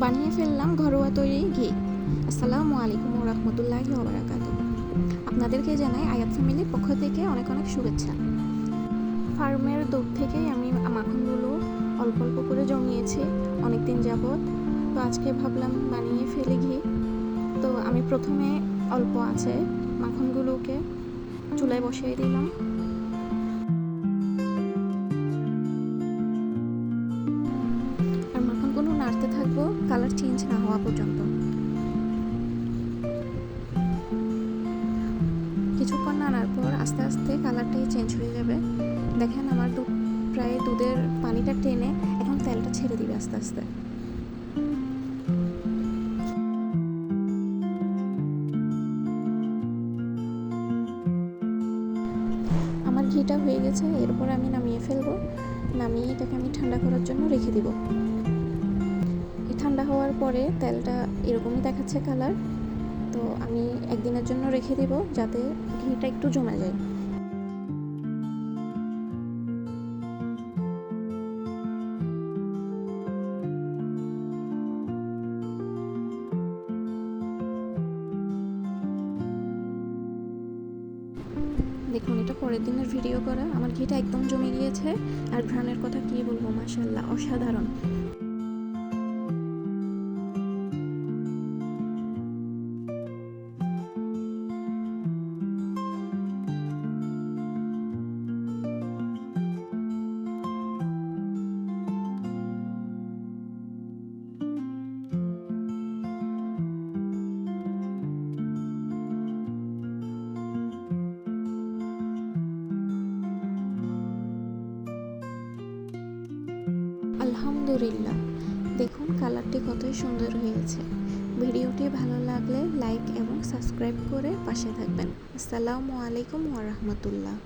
বানিয়ে ফেললাম ঘরোয়া তৈরি ঘি। আসসালামু আলাইকুম ওয়া রাহমাতুল্লাহি ওয়া বারাকাতুহু। আপনাদেরকে জানাই আয়াত ফ্যামিলির পক্ষ থেকে অনেক অনেক শুভেচ্ছা। ফার্মের দুধ থেকেই আমি মাখনগুলো অল্প অল্প করে জমিয়েছি অনেক দিন যাবত। তো আজকে ভাবলাম বানিয়ে ফেলি ঘি। তো আমি প্রথমে অল্প আছে মাখনগুলোকে চুলায় বসিয়ে দিলাম। আর মাখনগুলো নাড়তে থাকবো কালার চেঞ্জ না হওয়া পর্যন্ত। কিছুক্ষণ নাড়ার পর আস্তে আস্তে কালারটাই চেঞ্জ হয়ে যাবে। দেখেন আমার প্রায় দুধের পানিটা টেনে এখন তেলটা ছেড়ে দিবে আস্তে আস্তে। আমার ঘিটা হয়ে গেছে, এরপর আমি নামিয়ে ফেলবো। নামিয়ে এটাকে আমি ঠান্ডা করার জন্য রেখে দিব। এই ঠান্ডা হওয়ার পরে তেলটা এরকমই দেখাচ্ছে কালার। তো আমি একদিনের জন্য রেখে দিব যাতে ঘিটা একটু জমে যায়। দেখুন, এটা পরের দিনের ভিডিও করা। আমার ঘিটা একদম জমে গিয়েছে আর ঘ্রাণের কথা কি বলবো, মাশাআল্লাহ অসাধারণ। আলহামদুলিল্লাহ, দেখুন কালারটি কতই সুন্দর হয়েছে। ভিডিওটি ভালো লাগলে লাইক এবং সাবস্ক্রাইব করে পাশে থাকবেন। আসসালামু আলাইকুম ওয়া রাহমাতুল্লাহ।